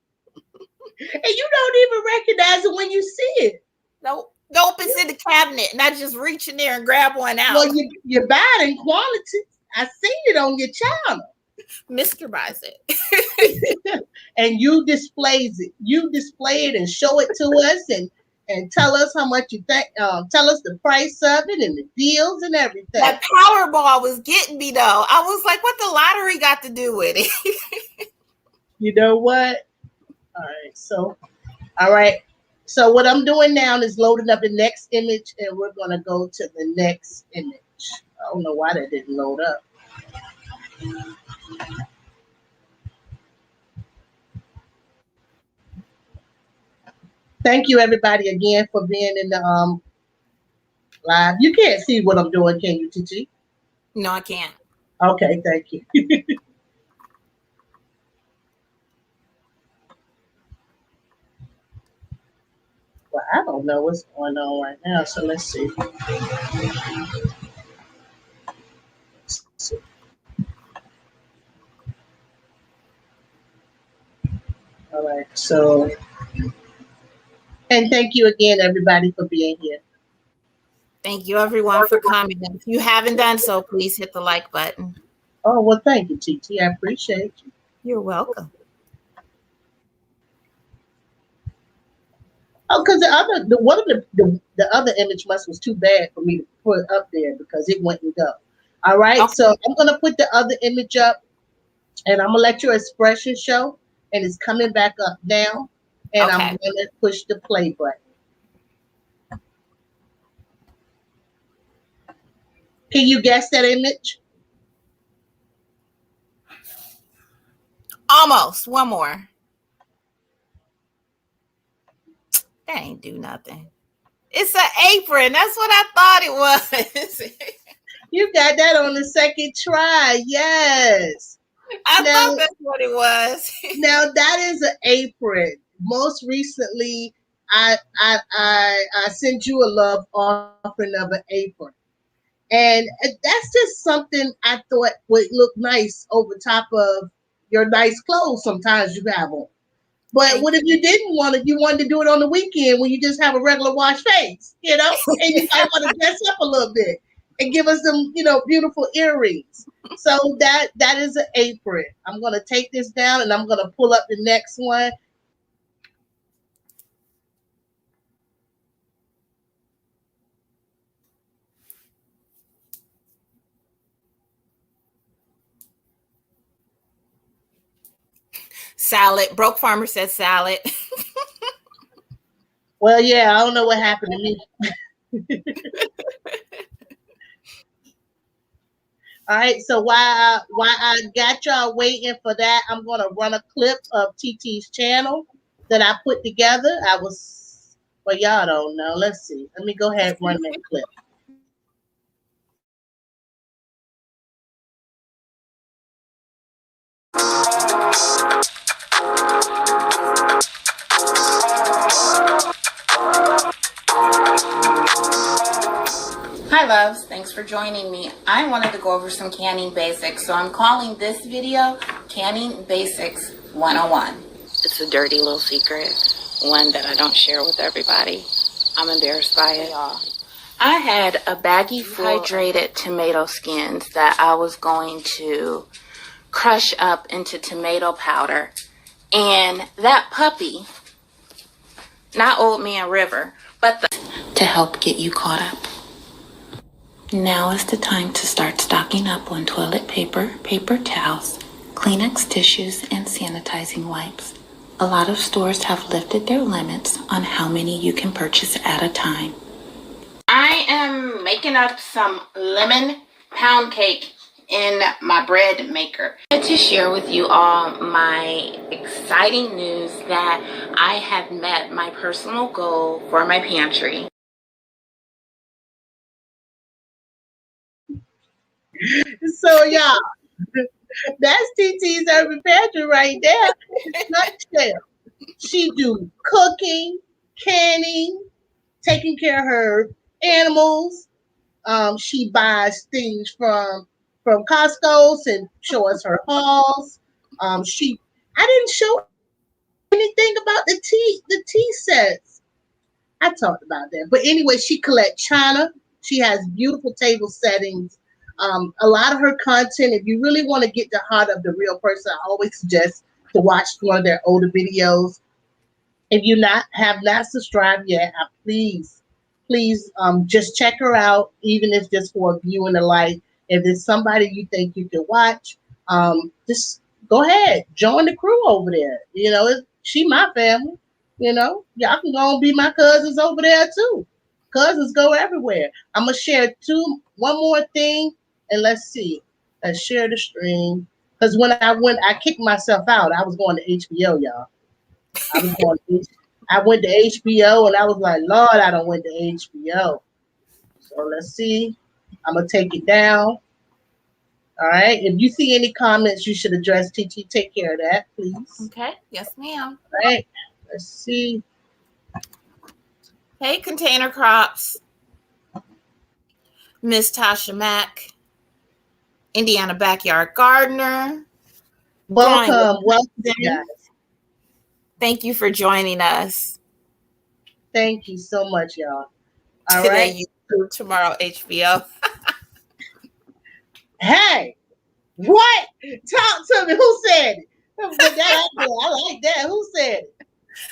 A: And you don't even recognize it when you see it.
C: Nope. Nope, it's in the cabinet, and I just reach in there and grab one out.
A: Well, you buy it in quantity. I seen it on your channel.
C: Mister buys it.
A: And you displays it. You display it and show it to us and tell us how much you think. Tell us the price of it and the deals and everything.
C: That Powerball was getting me though. I was like, what the lottery got to do with it?
A: You know what? All right. So what I'm doing now is loading up the next image, and we're gonna go to the next image. I don't know why that didn't load up. Thank you everybody again for being in the live. You can't see what I'm doing, can you, TeeTee?
C: No, I can't.
A: Okay, thank you. Well, I don't know what's going on right now, so let's see. All right, so, and thank you again, everybody, for being here.
C: Thank you everyone for coming. If you haven't done so, please hit the like button.
A: Oh, well, thank you, TeeTee. I appreciate you.
C: You're welcome.
A: Oh, because one of the other image must was too bad for me to put up there because it wouldn't go. All right,
C: Okay.
A: so I'm gonna put the other image up, and I'm gonna let your expression show, and it's coming back up now, and I'm
C: Okay.
A: gonna push the play button. Can you guess that image?
C: Almost. One more. That ain't do nothing. It's an apron. That's what I thought it was.
A: You got that on the second try. Yes.
C: I
A: Now,
C: thought that's what it was.
A: now that is an apron. Most recently, I sent you a love offering of an apron. And that's just something I thought would look nice over top of your nice clothes sometimes you have on. But
C: Thank
A: what if you didn't want it? You wanted to do it on the weekend when you just have a regular wash face, and you might want to dress up a little bit and give us some, beautiful earrings. So that is an apron. I'm gonna take this down and I'm gonna pull up the next one.
C: Salad. Broke Farmer says salad.
A: Well, yeah, I don't know what happened to me. All right, so while I got y'all waiting for that, I'm gonna run a clip of TeeTee's channel that I put together. Well, y'all don't know. Let's see. Let me go ahead and run that clip.
D: Hi loves, thanks for joining me. I wanted to go over some canning basics, so I'm calling this video Canning Basics 101. It's a dirty little secret, one that I don't share with everybody. I'm embarrassed by it, y'all. I had a baggie full of hydrated tomato skins that I was going to crush up into tomato powder. And that puppy, not Old Man River, but to help get you caught up. Now is the time to start stocking up on toilet paper, paper towels, Kleenex tissues, and sanitizing wipes. A lot of stores have lifted their limits on how many you can purchase at a time. I am making up some lemon pound cake in my bread maker. I wanted to share with you all my exciting news that I have met my personal goal for my pantry.
A: So y'all, that's TeeTee's Urban Pantry right there. In a nutshell. She do cooking, canning, taking care of her animals. She buys things from Costco and show us her hauls. She I didn't show anything about the tea sets. I talked about that. But anyway, she collects china. She has beautiful table settings. A lot of her content, if you really want to get the heart of the real person, I always suggest to watch one of their older videos. If you not have not subscribed yet, please just check her out, even if just for a view and a like. If there's somebody you think you can watch, just go ahead, join the crew over there. She my family. Y'all can go and be my cousins over there too. Cousins go everywhere. I'm gonna share one more thing, and let's see. Let's share the stream. Because when I kicked myself out. I was going to HBO, y'all. I was going. I went to HBO, and I was like, Lord, I don't went to HBO. So let's see. I'm gonna take it down. All right. If you see any comments, you should address TeeTee. Take care of that, please.
C: Okay. Yes, ma'am.
A: All right. Let's see.
C: Hey, Container Crops. Miss Tasha Mack. Indiana Backyard Gardener.
A: Welcome, guys.
C: Thank you for joining us.
A: Thank you so much, y'all. All
C: Today,
A: right.
C: YouTube, tomorrow, HBO.
A: Hey, what? Talk to me. Who said it? Put that out there. I like that. Who said it?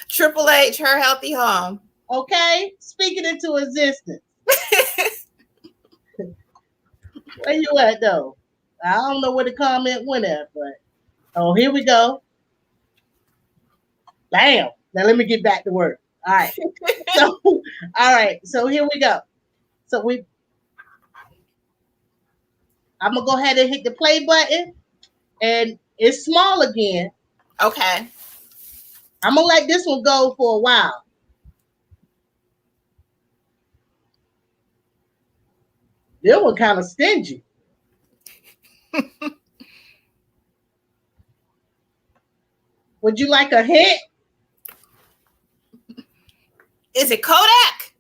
C: Triple H, Her Healthy Home.
A: Okay. Speak it into existence. Where you at, though? I don't know where the comment went at, but here we go. Bam. Now let me get back to work. All right. So here we go. So I'm gonna go ahead and hit the play button, and it's small again.
C: Okay.
A: I'm gonna let this one go for a while. This one kind of stingy. Would you like a hint?
C: Is it Kodak?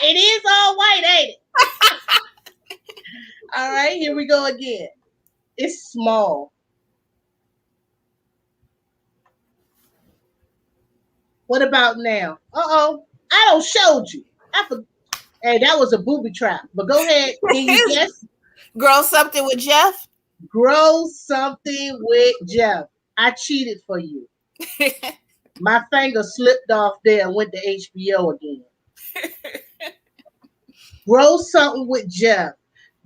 A: It is all white, ain't it? All right, here we go again. It's small. What about now? Uh-oh. I don't showed you. Hey, that was a booby trap. But go ahead. Can you guess?
C: Grow Something with Jeff?
A: Grow Something with Jeff. I cheated for you. My finger slipped off there and went to HBO again. Grow Something with Jeff.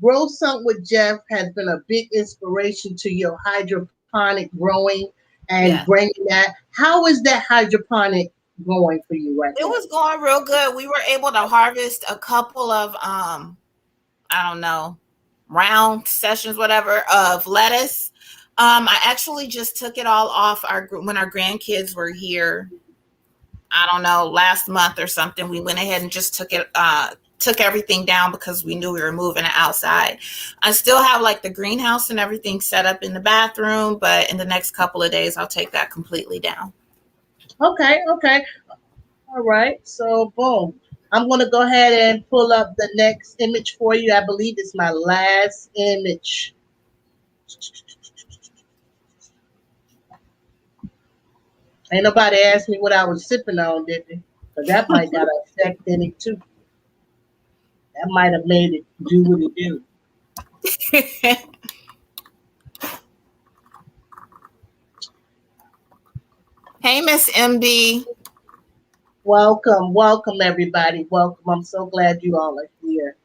A: Grow Something with Jeff has been a big inspiration to your hydroponic growing and bringing that. How is that hydroponic going for you right now?
C: It was going real good. We were able to harvest a couple of, I don't know, round sessions, whatever, of lettuce. I actually just took it all off when our grandkids were here. I don't know, last month or something. We went ahead and just took everything down because we knew we were moving it outside. I still have like the greenhouse and everything set up in the bathroom, but in the next couple of days, I'll take that completely down.
A: Okay. All right. So, boom. I'm going to go ahead and pull up the next image for you. I believe it's my last image. Ain't nobody asked me what I was sipping on, did they? Because that might got an effect in it too. That might have made it do what it do.
C: Hey, Miss MD.
A: Welcome, welcome everybody. Welcome. I'm so glad you all are here.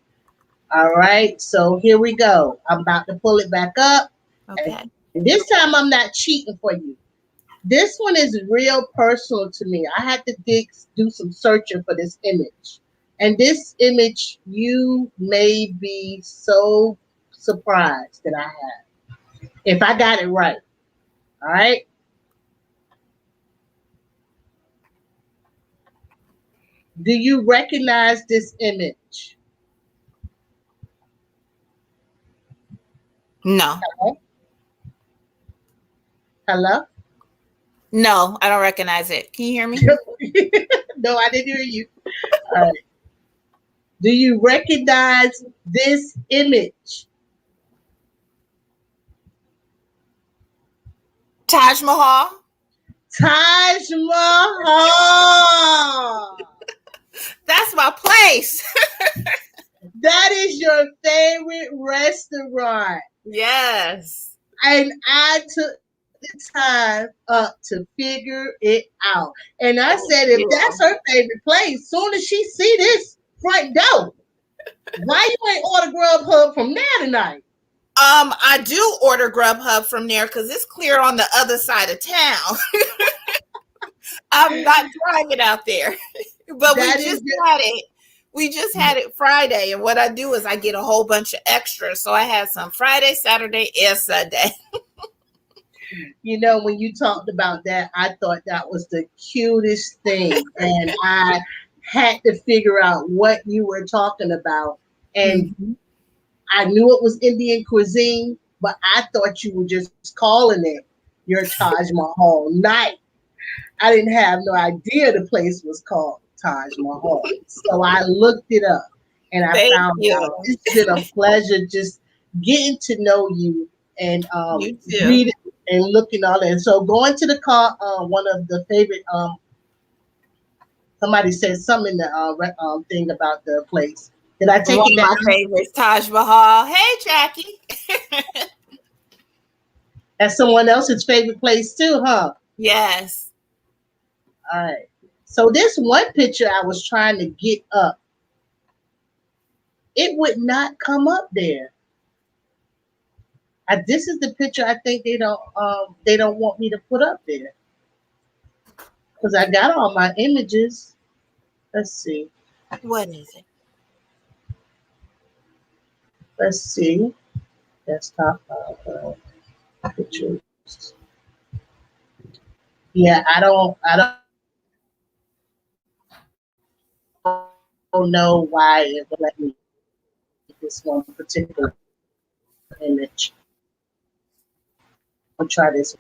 A: All right, so here we go. I'm about to pull it back up.
C: Okay.
A: And this time I'm not cheating for you. This one is real personal to me. I had to do some searching for this image. And this image, you may be so surprised that I have. If I got it right. All right. Do you recognize this image?
C: No.
A: Hello? Hello?
C: No, I don't recognize it. Can you hear me?
A: No, I didn't hear you. All right. Do you recognize this image?
C: Taj Mahal.
A: Taj Mahal.
C: That's my place.
A: That is your favorite restaurant.
C: Yes.
A: And I took the time up to figure it out. And I said, if that's her favorite place, soon as she see this front door, why you ain't order Grubhub from there tonight?
C: I do order Grubhub from there because it's clear on the other side of town. I'm not driving out there. But
A: That
C: we
A: is
C: just had it. We just had it Friday, and what I do is I get a whole bunch of extras. So I had some Friday, Saturday, and Sunday.
A: You know, when you talked about that, I thought that was the cutest thing. And I had to figure out what you were talking about. And
C: Mhm.
A: I knew it was Indian cuisine, but I thought you were just calling it your Taj Mahal night. I didn't have no idea the place was called Taj Mahal. So I looked it up and I
C: Thank
A: found out.
C: you.
A: It's been a pleasure just getting to know you and
C: You too.
A: reading and looking all that. So going to the car, one of the favorite somebody said something in the thing about the place. Did I take
C: One
A: it
C: of my
A: down?
C: favorites, Taj Mahal. Hey, Jackie.
A: That's someone else's favorite place too, huh?
C: Yes.
A: All right. So this one picture I was trying to get up, it would not come up there. This is the picture I think they don't want me to put up there because I got all my images. Let's see.
C: What is it?
A: Let's see. Desktop pictures. Yeah, I don't know why it would let me this one particular image. I'll try this.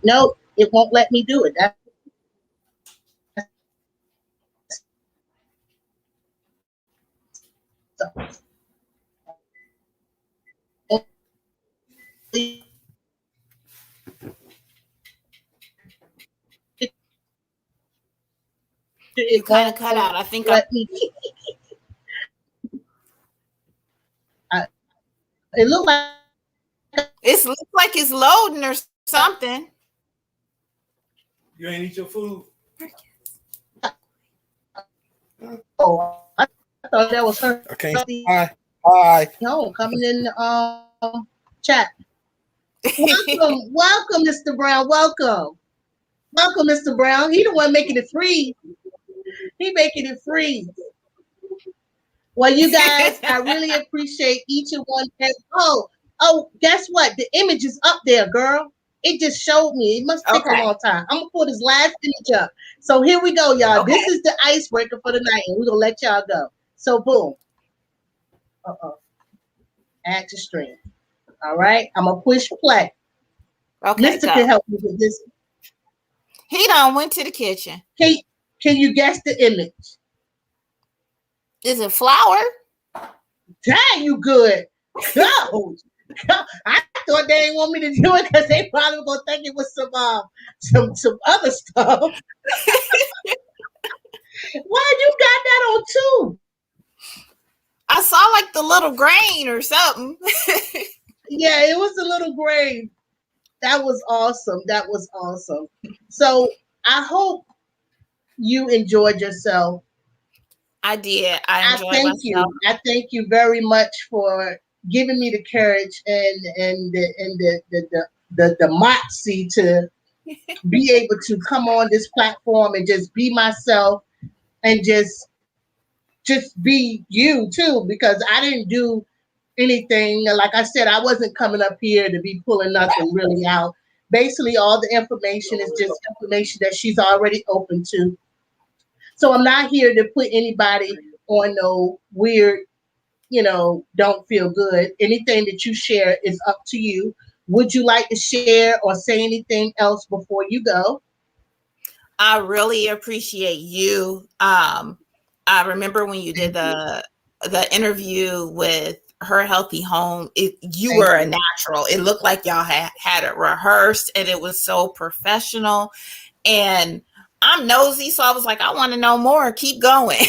A: No, it won't let me do it. That's the
C: You
A: it
C: kind of
A: won't
C: cut out. I think
A: let me. I, it looked like
C: it looks like it's loading or something.
E: You ain't eat your food?
A: I thought that was her.
E: I can't. Hi. Hi.
A: No, coming in chat. Welcome, welcome, Mr. Brown. Welcome. Welcome, Mr. Brown. He the one making it free. He making it free. Well, you guys, I really appreciate each and one. Oh, guess what? The image is up there, girl. It just showed me. It must take a
C: Okay.
A: long time. I'm gonna pull this last image up. So here we go, y'all.
C: Okay.
A: This is the icebreaker for the night, and we're gonna let y'all go. So boom. Add to stream. All right. I'm gonna push play.
C: Okay,
A: Mister
C: go.
A: can help me with this.
C: He done went to the kitchen.
A: Can you guess the image?
C: Is it flour?
A: Dang, you good. Go. I thought they didn't want me to do it because they probably were gonna think it was some other stuff. Why you got that on too?
C: I saw like the little grain or something.
A: Yeah, it was a little grain. That was awesome. That was awesome. So I hope you enjoyed yourself.
C: I did. I enjoyed
A: Thank
C: myself.
A: you. I thank you very much for giving me the courage and the moxie to be able to come on this platform and just be myself and just be you too, because I didn't do anything. Like I said, I wasn't coming up here to be pulling nothing really out. Basically, all the information is just information that she's already open to. So I'm not here to put anybody on no weird, don't feel good. Anything that you share is up to you. Would you like to share or say anything else before you go?
C: I really appreciate you. I remember when you did the interview with Her Healthy Home. You were a natural. It looked like y'all had it rehearsed, and it was so professional. And I'm nosy, so I was like, I want to know more. Keep going.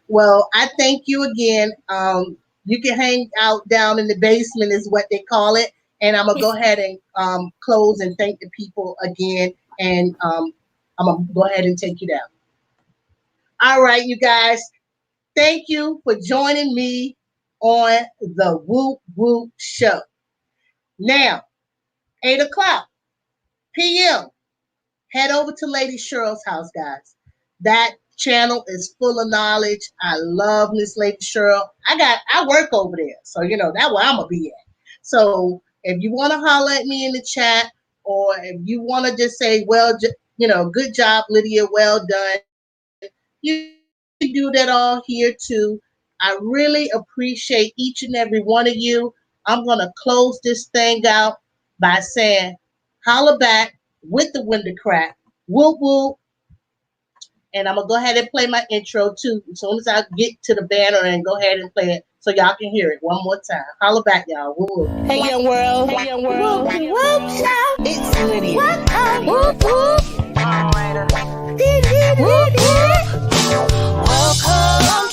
A: Well, I thank you again. You can hang out down in the basement is what they call it. And I'm going to go ahead and close and thank the people again. And I'm going to go ahead and take you down. All right, you guys. Thank you for joining me on the Woop Woop Show. Now, 8:00 p.m. Head over to Lady Cheryl's house, guys. That channel is full of knowledge. I love Miss Lady Cheryl. I work over there, so that's where I'm gonna be at. So if you want to holler at me in the chat, or if you want to just say, well, good job, Lydia, well done, you can do that all here too. I really appreciate each and every one of you. I'm gonna close this thing out by saying, holla back with the window crack. Whoop whoop. And I'm going to go ahead and play my intro too. As soon as I get to the banner and go ahead and play it so y'all can hear it one more time. Holla back, y'all. Woo.
F: Hey, Youngworld. Hey, Youngworld. Whoop, whoop, shout. It's Lydia. What up? Whoop, whoop. TeeTee. Whoop, whoop. Welcome.